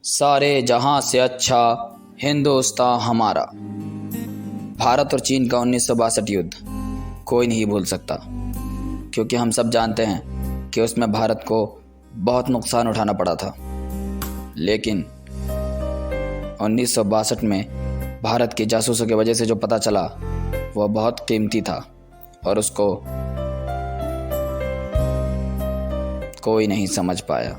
सारे जहां से अच्छा हिंदुस्तान हमारा। भारत और चीन का 1962 युद्ध कोई नहीं भूल सकता, क्योंकि हम सब जानते हैं कि उसमें भारत को बहुत नुकसान उठाना पड़ा था। लेकिन 1962 में भारत की जासूसों की वजह से जो पता चला वह बहुत कीमती था और उसको कोई नहीं समझ पाया।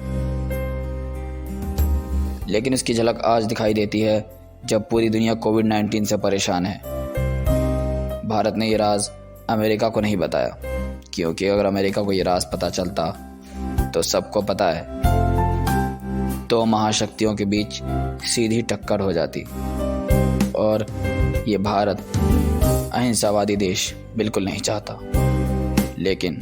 लेकिन इसकी झलक आज दिखाई देती है जब पूरी दुनिया कोविड-19 से परेशान है। भारत ने ये राज अमेरिका को नहीं बताया, क्योंकि अगर अमेरिका को ये राज पता चलता तो सबको पता है तो महाशक्तियों के बीच सीधी टक्कर हो जाती और ये भारत अहिंसावादी देश बिल्कुल नहीं चाहता। लेकिन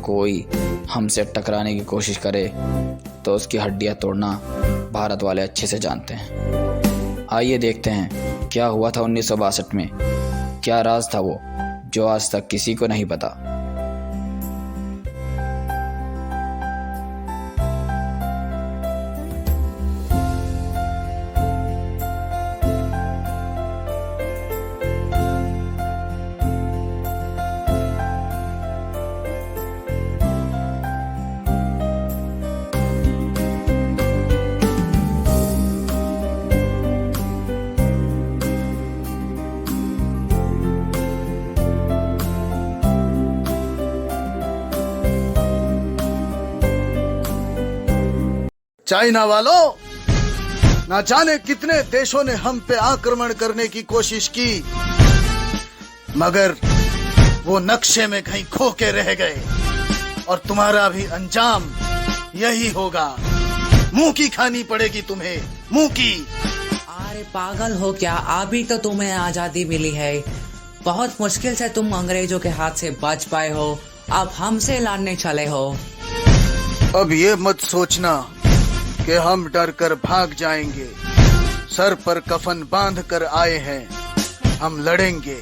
कोई हमसे टकराने की कोशिश करे तो उसकी हड्डियां तोड़ना भारत वाले अच्छे से जानते हैं। आइए देखते हैं क्या हुआ था 1962 में। क्या राज था वो जो आज तक किसी को नहीं पता। चाइना वालों, ना जाने कितने देशों ने हम पे आक्रमण करने की कोशिश की, मगर वो नक्शे में कहीं खो के रह गए और तुम्हारा भी अंजाम यही होगा। मुंह की खानी पड़ेगी तुम्हें, मुंह की। अरे पागल हो क्या? अभी तो तुम्हें आजादी मिली है। बहुत मुश्किल से तुम अंग्रेजों के हाथ से बच पाए हो, अब हमसे लड़ने चले हो। अब ये मत सोचना कि हम डर कर भाग जाएंगे। सर पर कफन बांध कर आए हैं, हम लड़ेंगे।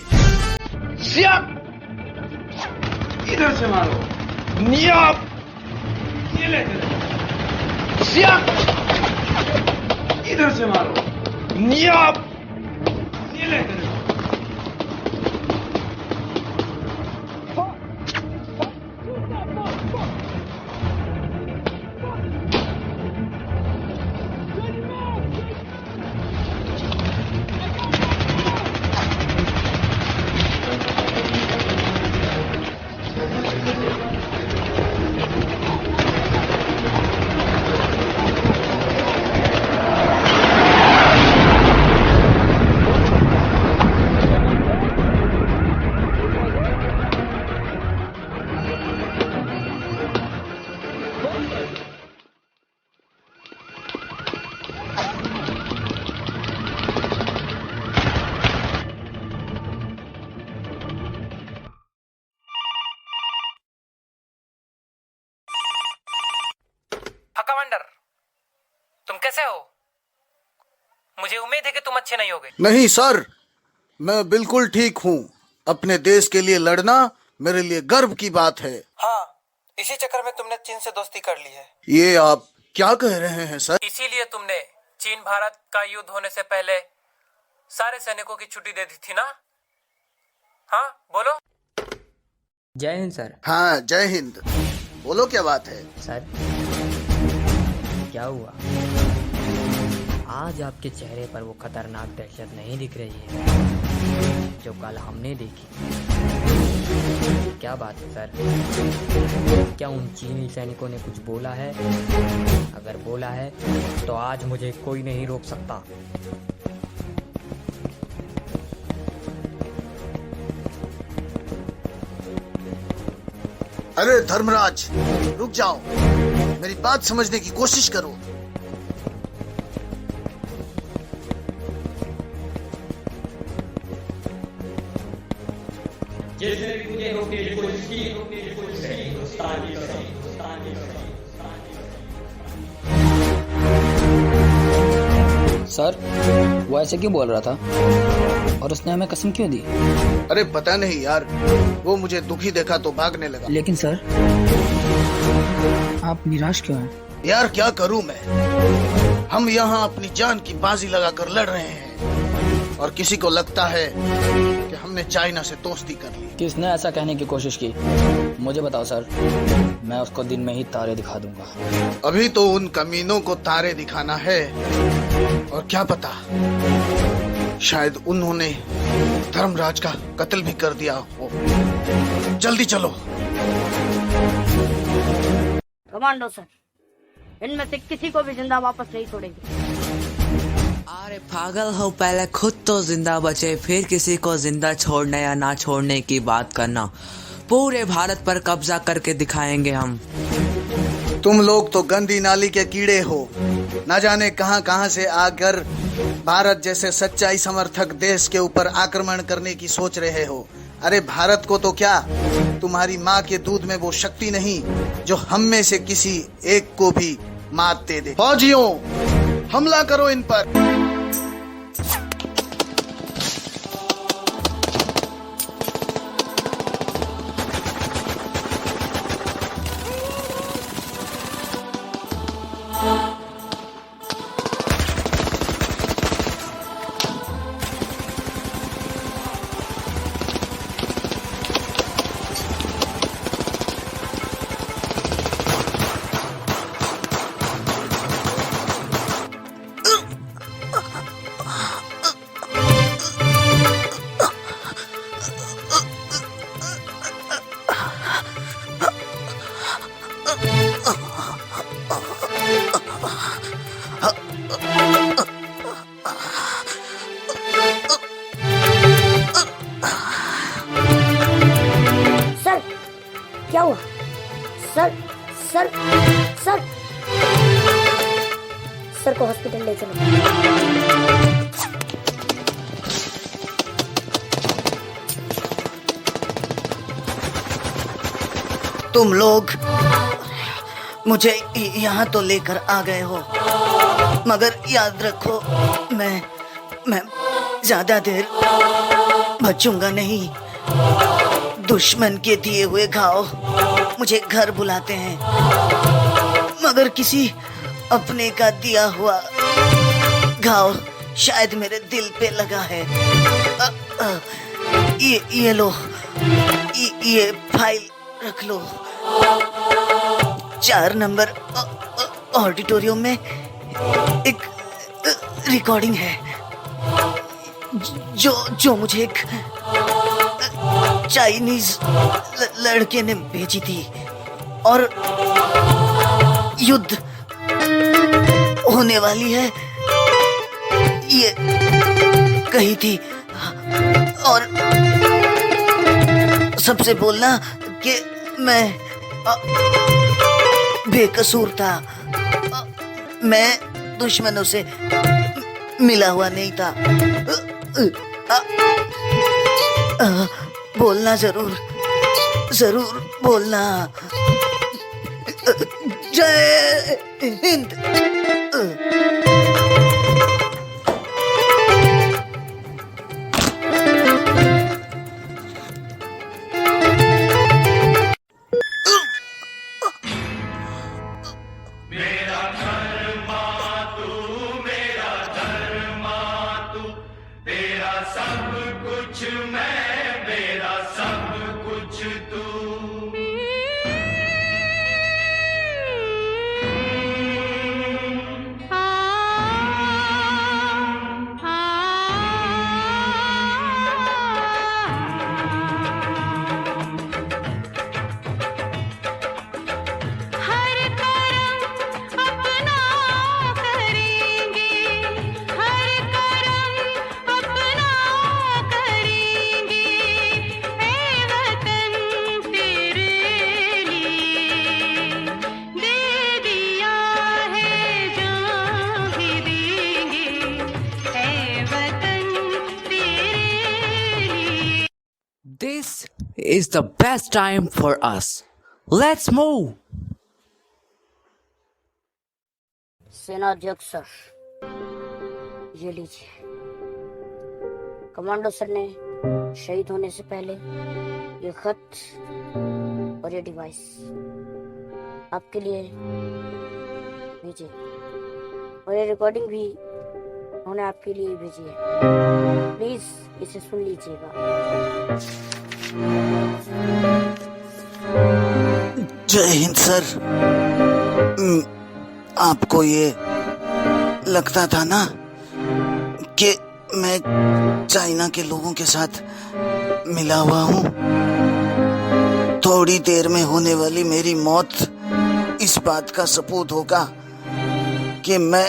इधर से मारो, नियाप, ये ले इधर से मारो, नियाप, ये ले कमांडर, तुम कैसे हो? मुझे उम्मीद है कि तुम अच्छे नहीं होगे। नहीं सर, मैं बिल्कुल ठीक हूँ। अपने देश के लिए लड़ना मेरे लिए गर्व की बात है। हाँ, इसी चक्कर में तुमने चीन से दोस्ती कर ली है। ये आप क्या कह रहे हैं सर? इसीलिए तुमने चीन भारत का युद्ध होने से पहले सारे सैनिकों की छुट्टी दे दी थी ना? हाँ बोलो। जय हिंद सर। हाँ जय हिंद। बोलो क्या बात है? सर क्या हुआ? आज आपके चेहरे पर वो खतरनाक दहशत नहीं दिख रही है जो कल हमने देखी। क्या बात है सर? क्या उन चीनी सैनिकों ने कुछ बोला है? अगर बोला है तो आज मुझे कोई नहीं रोक सकता। अरे धर्मराज, रुक जाओ, मेरी बात समझने की कोशिश करो। सर, वो ऐसे क्यों बोल रहा था और उसने हमें कसम क्यों दी? अरे पता नहीं यार, वो मुझे दुखी देखा तो भागने लगा। लेकिन सर, आप निराश क्यों हैं? यार क्या करूं मैं, हम यहाँ अपनी जान की बाजी लगाकर लड़ रहे हैं और किसी को लगता है कि हमने चाइना से दोस्ती कर ली। किसने ऐसा कहने की कोशिश की? मुझे बताओ सर, मैं उसको दिन में ही तारे दिखा दूंगा। अभी तो उन कमीनों को तारे दिखाना है और क्या पता शायद उन्होंने धर्मराज का कत्ल भी कर दिया हो। जल्दी चलो। कमांडो सर, इनमें से किसी को भी जिंदा वापस नहीं छोड़ेंगे। अरे पागल हो, पहले खुद तो जिंदा बचे फिर किसी को जिंदा छोड़ने या ना छोड़ने की बात करना। पूरे भारत पर कब्जा करके दिखाएंगे हम। तुम लोग तो गंदी नाली के कीड़े हो, न जाने कहां कहां से आकर भारत जैसे सच्चाई समर्थक देश के ऊपर आक्रमण करने की सोच रहे हो। अरे भारत को तो क्या, तुम्हारी माँ के दूध में वो शक्ति नहीं जो हम में से किसी एक को भी मात दे दे। फौजियों, हमला करो इन पर। सर, क्या हुआ? सर सर सर सर को हॉस्पिटल ले चलो। तुम लोग मुझे यहाँ तो लेकर आ गए हो, मगर याद रखो मैं ज्यादा देर बचूंगा नहीं। दुश्मन के दिए हुए घाव मुझे घर बुलाते हैं, मगर किसी अपने का दिया हुआ घाव शायद मेरे दिल पे लगा है। ये लो, ये फाइल रख लो। 4 नंबर ऑडिटोरियम में एक रिकॉर्डिंग है जो मुझे एक चाइनीज लड़के ने भेजी थी और युद्ध होने वाली है ये कही थी। और सबसे बोलना कि मैं बेकसूर था, मैं दुश्मनों से मिला हुआ नहीं था। बोलना जरूर बोलना। जय Hind. This is the best time for us. Let's move. सेनाध्यक्ष सर, ये लीजिए। कमांडो सर ने शहीद होने से पहले ये खत और ये डिवाइस आपके लिए भेजे। और ये रिकॉर्डिंग भी उन्होंने आपके लिए भेजी है, प्लीज इसे सुन लीजिएगा। जय हिंद सर। आपको ये लगता था ना कि मैं चाइना के लोगों के साथ मिला हुआ हूँ? थोड़ी देर में होने वाली मेरी मौत इस बात का सबूत होगा कि मैं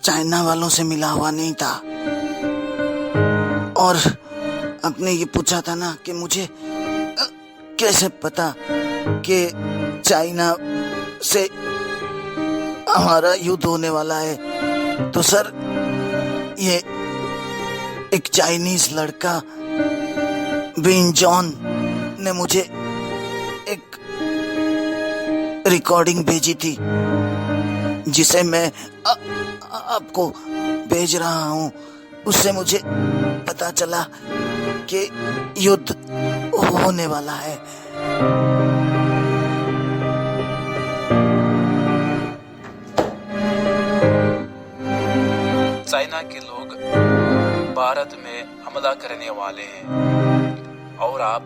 चाइना वालों से मिला हुआ नहीं था। और आपने ये पूछा था ना कि मुझे कैसे पता कि चाइना से हमारा युद्ध होने वाला है, तो सर ये एक चाइनीज लड़का विन जॉन ने मुझे एक रिकॉर्डिंग भेजी थी, जिसे मैं आपको भेज रहा हूँ। उससे मुझे पता चला कि युद्ध होने वाला है। चाइना के लोग भारत में हमला करने वाले हैं, और आप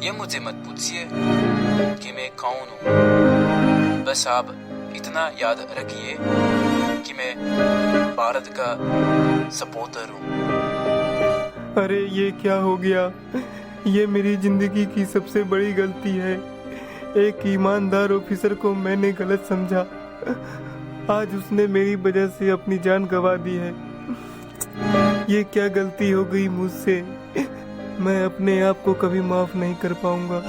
ये मुझे मत पूछिए कि मैं कौन हूँ। बस आप इतना याद रखिए कि मैं भारत का सपोर्टर हूँ। अरे ये क्या हो गया? ये मेरी जिंदगी की सबसे बड़ी गलती है। एक ईमानदार ऑफिसर को मैंने गलत समझा। आज उसने मेरी वजह से अपनी जान गंवा दी है। ये क्या गलती हो गई मुझसे? मैं अपने आप को कभी माफ नहीं कर पाऊंगा।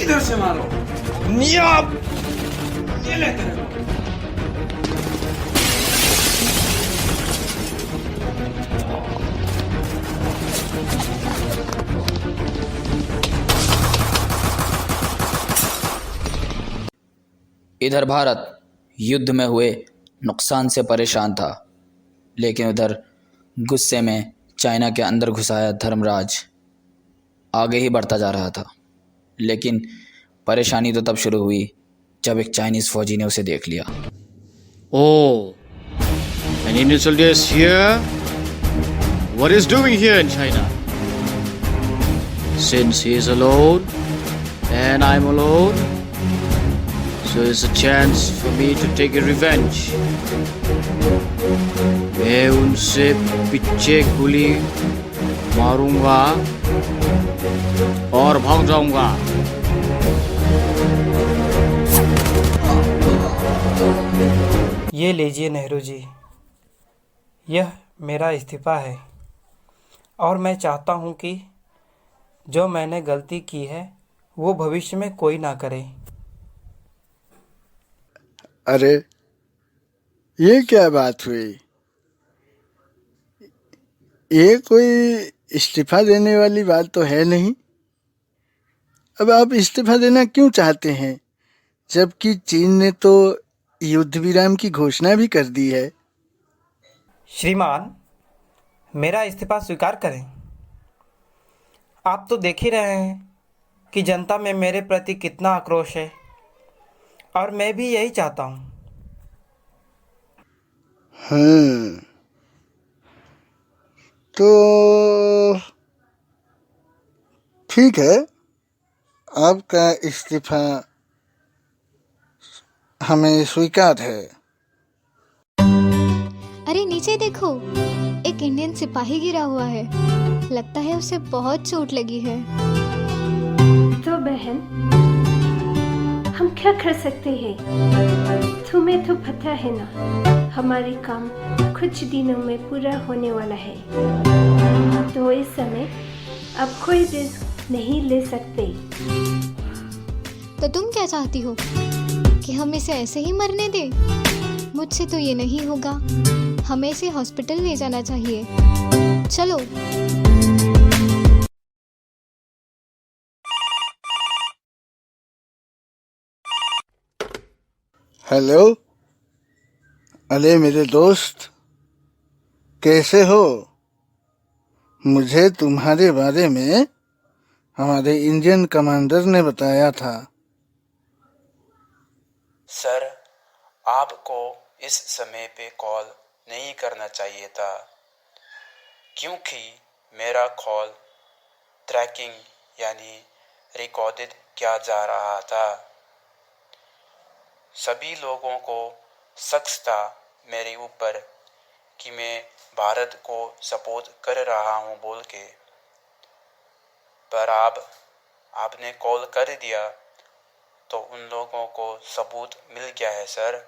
इधर से मारो। न्याप! ये लेते हैं। इधर भारत युद्ध में हुए नुकसान से परेशान था, लेकिन उधर गुस्से में चाइना के अंदर घुसाया धर्मराज आगे ही बढ़ता जा रहा था। लेकिन परेशानी तो तब शुरू हुई जब एक चाइनीज फौजी ने उसे देख लिया। Oh, an Indian soldier is here? What is doing here in China? Since he is alone and I'm alone, so it's a chance for me to take a revenge. मैं उनसे पीछे गोली मारूंगा और भाग जाऊंगा। ये लीजिए नेहरू जी, यह मेरा इस्तीफ़ा है और मैं चाहता हूँ कि जो मैंने गलती की है वो भविष्य में कोई ना करे। अरे ये क्या बात हुई? ये कोई इस्तीफा देने वाली बात तो है नहीं। अब आप इस्तीफा देना क्यों चाहते हैं, जबकि चीन ने तो युद्ध विराम की घोषणा भी कर दी है? श्रीमान, मेरा इस्तीफा स्वीकार करें। आप तो देख ही रहे हैं कि जनता में मेरे प्रति कितना आक्रोश है, और मैं भी यही चाहता हूँ। तो ठीक है, आपका इस्तीफा हमें स्वीकार है। अरे नीचे देखो, एक इंडियन सिपाही गिरा हुआ है। लगता है उसे बहुत चोट लगी है। तो बहन, हम क्या कर सकते हैं? तुम्हें तो पता है ना, हमारी काम कुछ दिनों में पूरा होने वाला है, तो इस समय अब कोई रिस्क नहीं ले सकते। तो तुम क्या चाहती हो कि हम इसे ऐसे ही मरने दें? मुझसे तो ये नहीं होगा, हमें इसे हॉस्पिटल ले जाना चाहिए। चलो। हेलो, अरे मेरे दोस्त, कैसे हो? मुझे तुम्हारे बारे में हमारे इंडियन कमांडर ने बताया था। सर, आपको इस समय पे कॉल नहीं करना चाहिए था, क्योंकि मेरा कॉल ट्रैकिंग यानी रिकॉर्डेड किया जा रहा था। सभी लोगों को शक था मेरे ऊपर कि मैं भारत को सपोर्ट कर रहा हूं बोल के, पर आपने कॉल कर दिया तो उन लोगों को सबूत मिल गया है सर।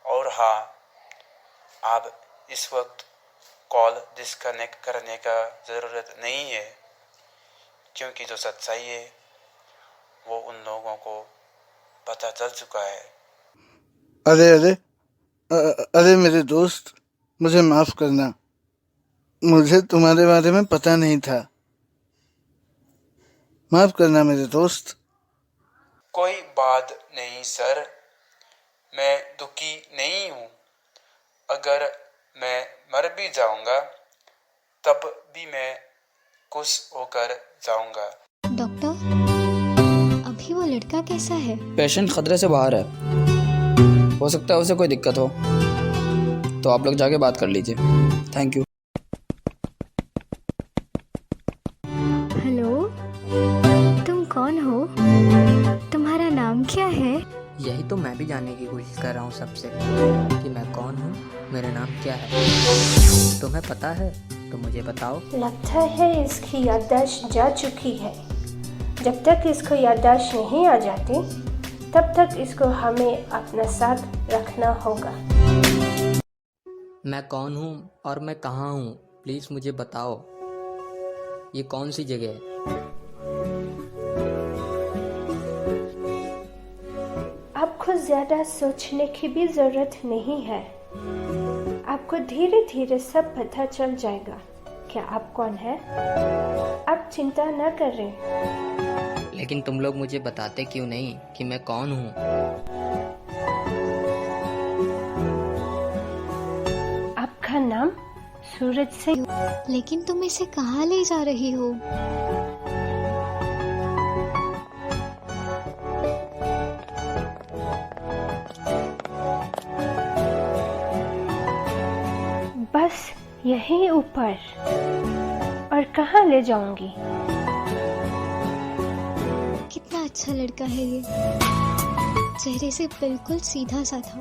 और हाँ, आप इस वक्त कॉल डिस्कनेक्ट करने का ज़रूरत नहीं है, क्योंकि जो सच्चाई है वो उन लोगों को पता चल चुका है। अरे मेरे दोस्त, मुझे माफ करना, मुझे तुम्हारे बारे में पता नहीं था। माफ करना मेरे दोस्त। कोई बात नहीं सर, मैं दुखी नहीं हूँ। अगर मैं मर भी जाऊंगा तब भी मैं खुश होकर जाऊंगा। डॉक्टर, अभी वो लड़का कैसा है? पेशेंट खतरे से बाहर है, हो सकता है उसे कोई दिक्कत हो, तो आप लोग जाके बात कर लीजिए। Thank you. हेलो, तुम कौन हो? तुम्हारा नाम क्या है? यही तो मैं भी जानने की कोशिश कर रहा हूँ सबसे, कि मैं कौन हूँ, मेरा नाम क्या है। तुम्हें पता है तो मुझे बताओ। लगता है इसकी याददाश्त जा चुकी है। जब तक इसको याददाश्त नहीं आ जाती, तब तक इसको हमें अपना साथ रखना होगा। मैं कौन हूँ और मैं कहाँ हूँ, प्लीज मुझे बताओ। ये कौन सी जगह है? आपको ज्यादा सोचने की भी जरूरत नहीं है, आपको धीरे धीरे सब पता चल जाएगा क्या आप कौन है। आप चिंता न करें। लेकिन तुम लोग मुझे बताते क्यों नहीं कि मैं कौन हूँ? आपका नाम सूरज से। लेकिन तुम इसे कहाँ ले जा रही हो? बस यहीं ऊपर। और कहाँ ले जाऊंगी? कितना अच्छा लड़का है ये, चेहरे से बिल्कुल सीधा सा था,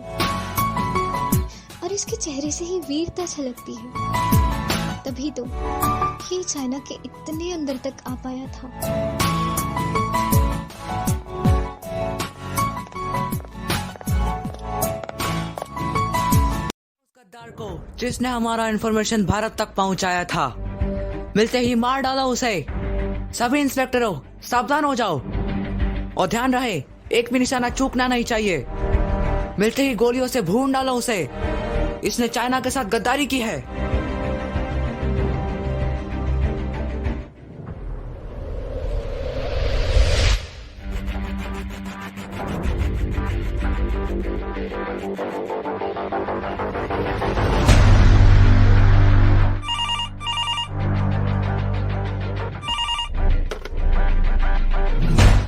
और इसके चेहरे से ही वीरता छलकती है। तभी तो ये चाइना के इतने अंदर तक आ पाया था। गद्दार को जिसने हमारा इंफॉर्मेशन भारत तक पहुंचाया था, मिलते ही मार डाला उसे। सभी इंस्पेक्टरों सावधान हो जाओ और ध्यान रहे, एक भी निशाना चूकना नहीं चाहिए। मिलते ही गोलियों से भून डालो उसे, इसने चाइना के साथ गद्दारी की है।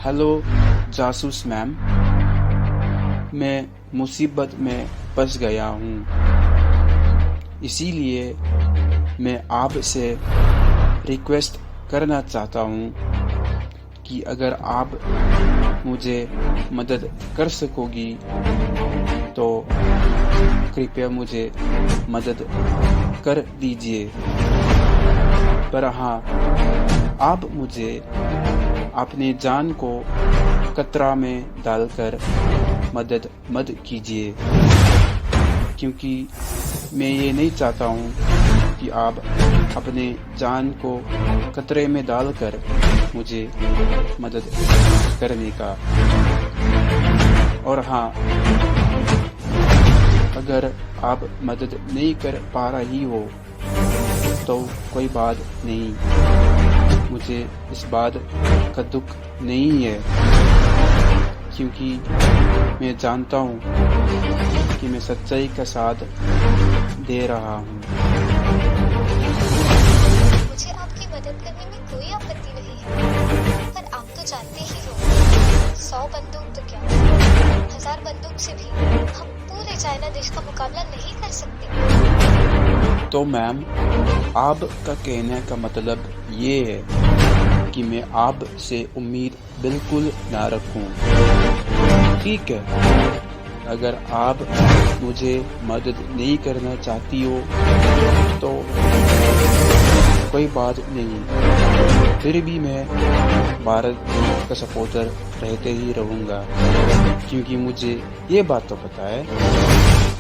हेलो जासूस मैम, मैं मुसीबत में फंस गया हूँ, इसीलिए मैं आपसे रिक्वेस्ट करना चाहता हूँ कि अगर आप मुझे मदद कर सकोगी तो कृपया मुझे मदद कर दीजिए। पर हाँ, आप मुझे अपने जान को खतरा में डालकर मदद मत कीजिए, क्योंकि मैं ये नहीं चाहता हूँ कि आप अपने जान को खतरे में डालकर मुझे मदद करने का। और हाँ, अगर आप मदद नहीं कर पा रही हो तो कोई बात नहीं, मुझे इस बात का दुख नहीं है, क्योंकि मैं जानता हूँ कि मैं सच्चाई का साथ दे रहा हूँ। मुझे आपकी मदद करने में कोई आपत्ति नहीं है, पर आप तो जानते ही हो 100 बंदूक तो क्या 1000 बंदूक से भी हम पूरे चाइना देश का मुकाबला नहीं कर सकते। तो मैम, आपका कहने का मतलब ये है कि मैं आप से उम्मीद बिल्कुल ना रखूं, ठीक है? अगर आप मुझे मदद नहीं करना चाहती हो तो कोई बात नहीं, फिर भी मैं भारत का सपोर्टर रहते ही रहूँगा, क्योंकि मुझे ये बात तो पता है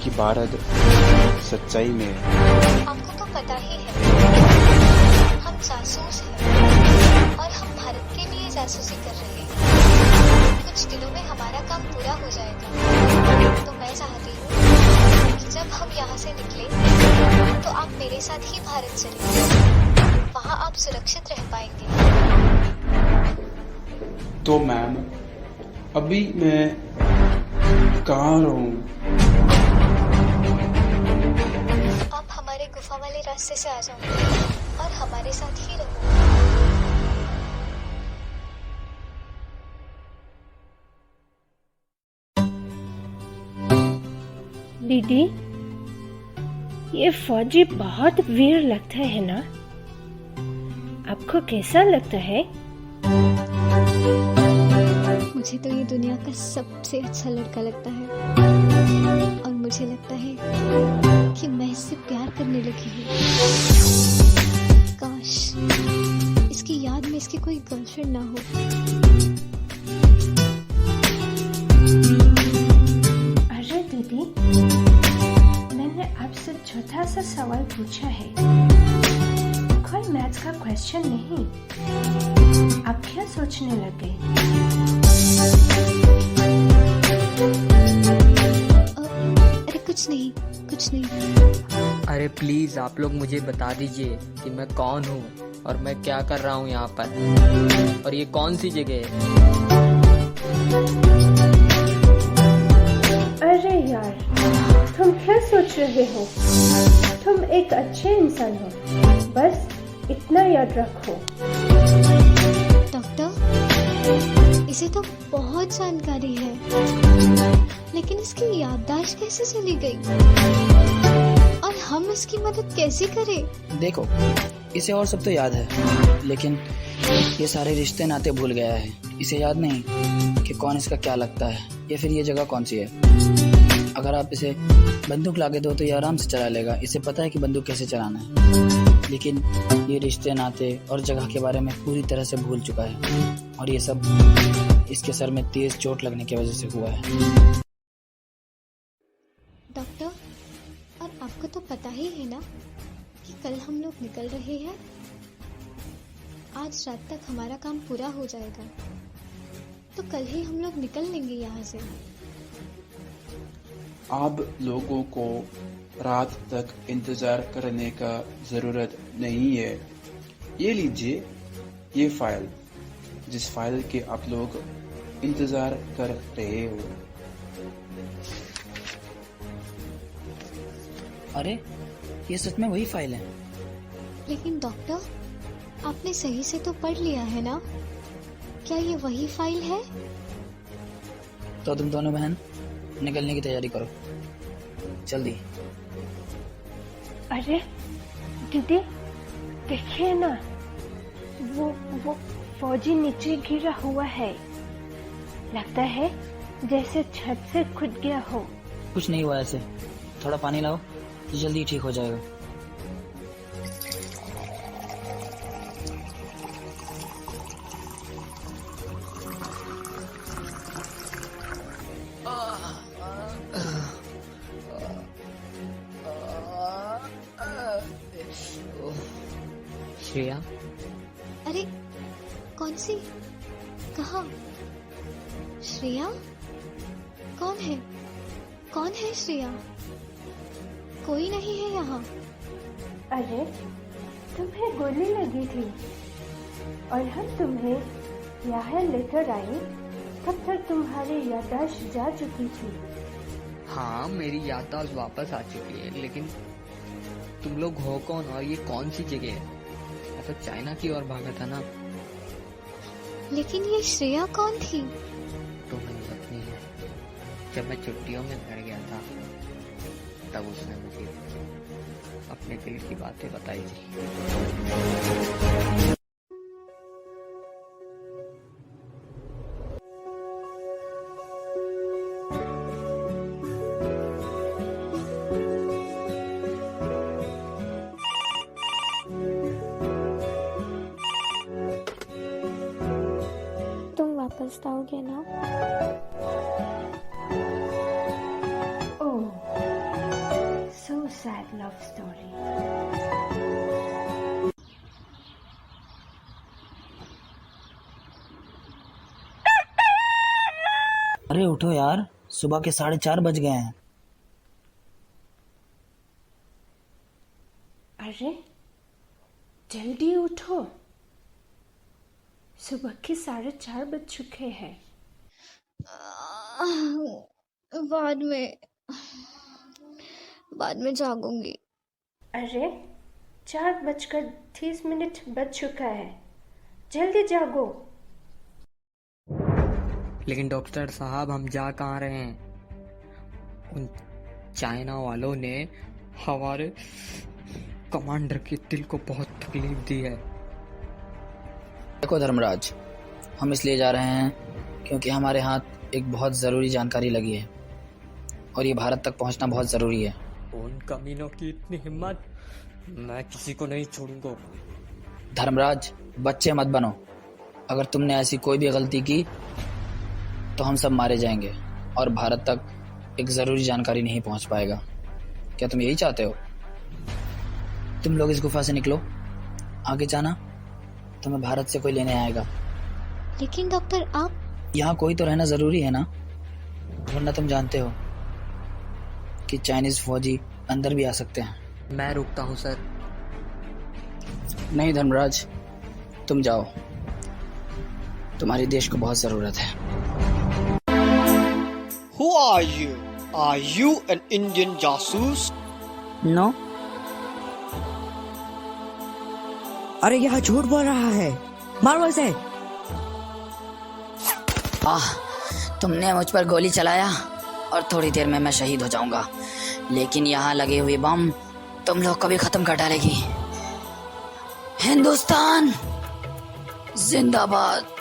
कि भारत सच्चाई में है। आपको तो पता ही है हम जासूस हैं और हम भारत के लिए जासूसी कर रहे हैं। कुछ दिनों में हमारा काम पूरा हो जाएगा, तो मैं चाहती हूँ कि जब हम यहाँ से निकले तो आप मेरे साथ ही भारत चलिए, वहाँ आप सुरक्षित रह पाएंगे। तो मैम, अभी मैं कहाँ रहूँ? आप हमारे गुफा वाले रास्ते से आ जाओ और हमारे साथ ही रहो। दीदी, ये फौजी बहुत वीर लगता है ना? आपको कैसा लगता है? मुझे तो ये दुनिया का सबसे अच्छा लड़का लगता है और मुझे लगता है कि मैं इससे प्यार करने लगी हूँ। काश इसकी याद में इसकी कोई गर्लफ्रेंड ना हो। अरे दीदी, मैंने आपसे छोटा सा सवाल पूछा है, कोई मैथ्स का क्वेश्चन नहीं। आप क्या सोचने लगे? अरे कुछ नहीं। अरे प्लीज आप लोग मुझे बता दीजिए कि मैं कौन हूँ और मैं क्या कर रहा हूँ यहाँ पर, और ये कौन सी जगह है। अरे यार, तुम क्या सोच रहे हो? तुम एक अच्छे इंसान हो, बस इतना याद रखो। डॉक्टर, इसे तो बहुत जानकारी है, लेकिन इसकी याददाश्त कैसे चली गई और हम इसकी मदद कैसे करें? देखो, इसे और सब तो याद है, लेकिन ये सारे रिश्ते नाते भूल गया है। इसे याद नहीं कि कौन इसका क्या लगता है या फिर ये जगह कौन सी है। अगर आप इसे बंदूक लाके दो तो ये आराम से चला लेगा, इसे पता है कि बंदूक कैसे चलाना है, लेकिन ये रिश्ते नाते और जगह के बारे में पूरी तरह से भूल चुका है, और ये सब इसके सर में तेज चोट लगने की वजह से हुआ है। डॉक्टर, और आपको तो पता ही है ना कि कल हम लोग निकल रहे हैं। आज रात तक हमारा काम पूरा हो जाएगा, तो कल ही हम लोग निकल लेंगे यहाँ से। आप लोगों को रात तक इंतजार करने का जरूरत नहीं है। ये लीजिए ये फाइल, जिस फाइल के आप लोग इंतजार कर रहे हो। अरे, ये सच में वही फाइल है। लेकिन डॉक्टर, आपने सही से तो पढ़ लिया है ना? क्या ये वही फाइल है? तो तुम दोनों बहन निकलने की तैयारी करो, जल्दी। अरे दीदी, देखिए ना, वो फौजी नीचे गिरा हुआ है। लगता है जैसे छत से कूद गया हो। कुछ नहीं हुआ ऐसे, थोड़ा पानी लाओ तो जल्दी ठीक हो जाएगा। श्रेया? अरे कौन सी? कहाँ? श्रेया? कौन है? कौन है श्रेया? कोई नहीं है यहाँ। अरे तुम्हें गोली लगी थी और हम तुम्हें यहाँ लेकर आए, तब तक तुम्हारी याददाश्त जा चुकी थी। हाँ, मेरी याददाश्त वापस आ चुकी है, लेकिन तुम लोग हो कौन और ये कौन सी जगह है? मैं तो चाइना की ओर भागा था ना। लेकिन ये श्रेया कौन थी? तो मेरी पत्नी है। जब मैं छुट्टियों में घर गया था तब उसने मुझे अपने दिल की बातें बताई थी। तुम वापस आओगे ना? Oh, so sad love story. अरे उठो यार, सुबह के 4:30 बज गए हैं। अरे जल्दी उठो, सुबह के 4:30 बज चुके हैं। बाद में जागूंगी। अरे 4:30 बज चुका है, जल्दी जागो। लेकिन डॉक्टर साहब, हम जा कहाँ रहे हैं? उन चाइना वालों ने हमारे कमांडर के दिल को बहुत तकलीफ दी है। देखो धर्मराज, हम इसलिए जा रहे हैं क्योंकि हमारे हाथ एक बहुत ज़रूरी जानकारी लगी है और ये भारत तक पहुंचना बहुत ज़रूरी है। उन कमीनों की इतनी हिम्मत, मैं किसी को नहीं छोड़ूंगा। धर्मराज, बच्चे मत बनो। अगर तुमने ऐसी कोई भी गलती की तो हम सब मारे जाएंगे और भारत तक एक ज़रूरी जानकारी नहीं पहुंच पाएगा। क्या तुम यही चाहते हो? तुम लोग इस गुफा से निकलो, आगे जाना, तुम्हें भारत से कोई लेने आएगा। लेकिन डॉक्टर आप... यहाँ कोई तो रहना ज़रूरी है ना, वरना तुम जानते हो कि चाइनीज़ फौजी अंदर भी आ सकते हैं। मैं रुकता हूँ सर। नहीं धर्मराज, तुम जाओ, तुम्हारे देश को बहुत ज़रूरत है। Who are you? Are you an Indian jasus? No. अरे यह झूठ बोल रहा है, मारो इसे। तुमने मुझ पर गोली चलाया और थोड़ी देर में मैं शहीद हो जाऊंगा, लेकिन यहाँ लगे हुए बम तुम लोग को भी खत्म कर डालेगी। हिंदुस्तान जिंदाबाद।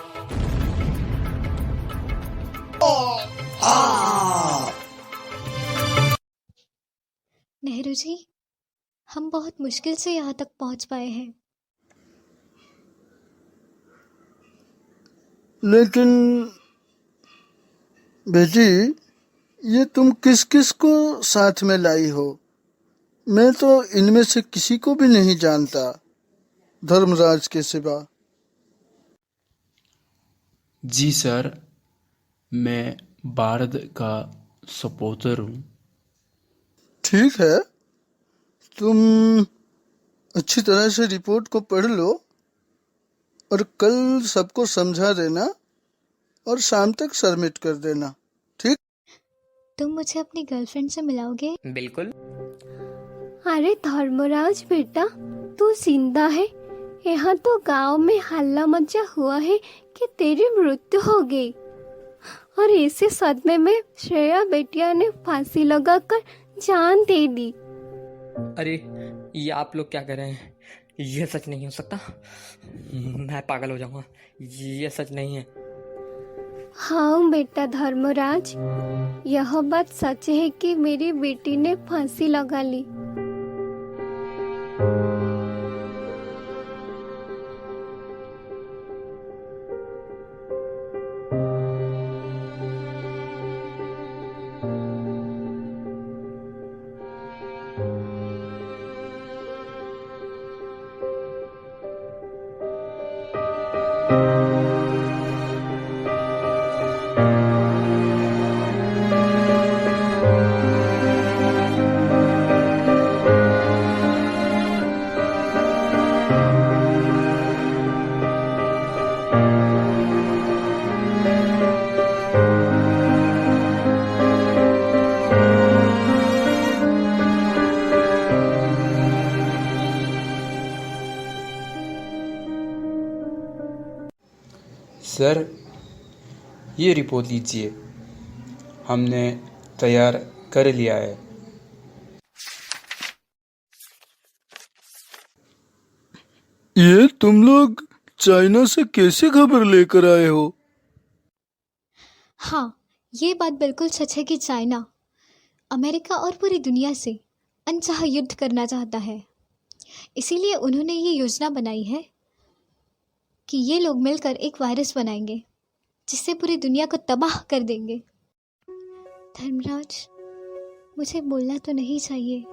नेहरू जी, हम बहुत मुश्किल से यहाँ तक पहुँच पाए हैं। लेकिन बेटी, ये तुम किस किस को साथ में लाई हो? मैं तो इनमें से किसी को भी नहीं जानता, धर्मराज के सिवा। जी सर, मैं भारत का सपोर्टर हूँ। ठीक है, तुम अच्छी तरह से रिपोर्ट को पढ़ लो और कल सबको समझा देना और शाम तक सबमिट कर देना, ठीक? तुम मुझे अपनी गर्लफ्रेंड से मिलाओगे? बिल्कुल। अरे धर्मराज बेटा, तू जिंदा है? यहाँ तो गांव में हल्ला मचा हुआ है कि तेरी मृत्यु हो गई और इसी सदमे में श्रेया बेटिया ने फांसी लगाकर जान दे दी। अरे ये आप लोग क्या कर रहे हैं? ये सच नहीं हो सकता, मैं पागल हो जाऊंगा। ये सच नहीं है। हाँ बेटा धर्मराज, यह बात सच है कि मेरी बेटी ने फांसी लगा ली। सर, ये रिपोर्ट लीजिए, हमने तैयार कर लिया है। ये तुम लोग चाइना से कैसे खबर लेकर आए हो? हाँ, ये बात बिल्कुल सच है कि चाइना अमेरिका और पूरी दुनिया से अनचाहा युद्ध करना चाहता है। इसीलिए उन्होंने ये योजना बनाई है कि ये लोग मिलकर एक वायरस बनाएंगे जिससे पूरी दुनिया को तबाह कर देंगे। धर्मराज, मुझे बोलना तो नहीं चाहिए,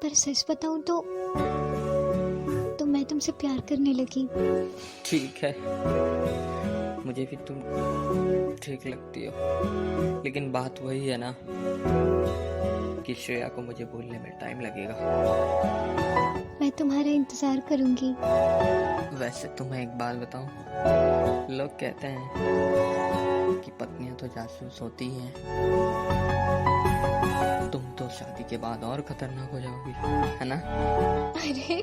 पर सच बताऊं तो मैं तुमसे प्यार करने लगी। ठीक है, मुझे भी तुम ठीक लगती हो, लेकिन बात वही है ना कि श्रेया को मुझे बोलने में टाइम लगेगा। मैं तुम्हारा इंतजार करूंगी। वैसे तुम्हें एक बात बताऊं, लोग कहते हैं कि पत्नियां तो जासूस होती हैं, तुम तो शादी के बाद और खतरनाक हो जाओगी, है ना? अरे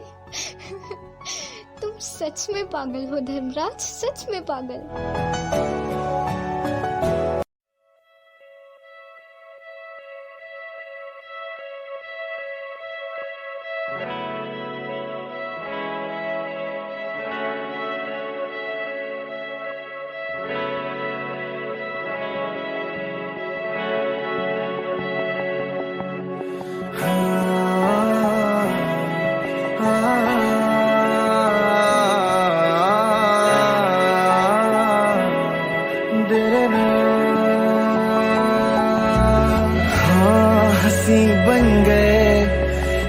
तुम सच में पागल हो धर्मराज, सच में पागल। हंसी बन गए,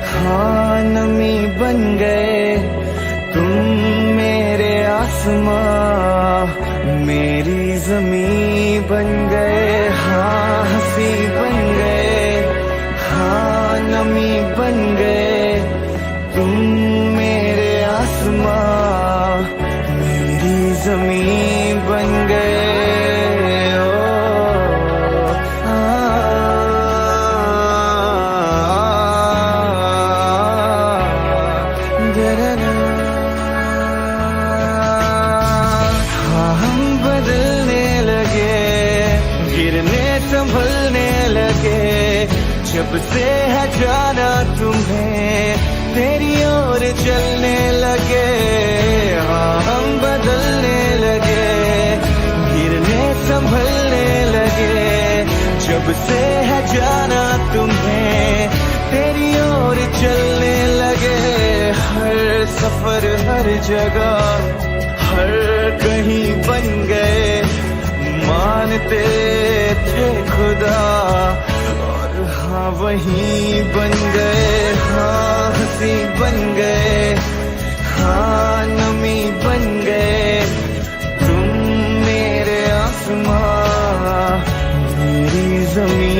हाँ नमी बन गए, तुम मेरे आसमां मेरी जमी बन गए। हाँ हंसी बन गए, हाँ नमी बन गए, तुम मेरे आसमां मेरी जमी बन गए। संभलने लगे, जब से है जाना तुम्हें तेरी ओर चलने लगे। हाँ हम बदलने लगे, गिरने संभलने लगे, जब से है जाना तुम्हें तेरी ओर चलने लगे। हर सफर हर जगह हर कहीं बन गए, मानते थे खुदा और हाँ वहीं बन गए। हाँ हंसी बन गए, हाँ नमी बन गए, तुम मेरे आसमां मेरी जमीन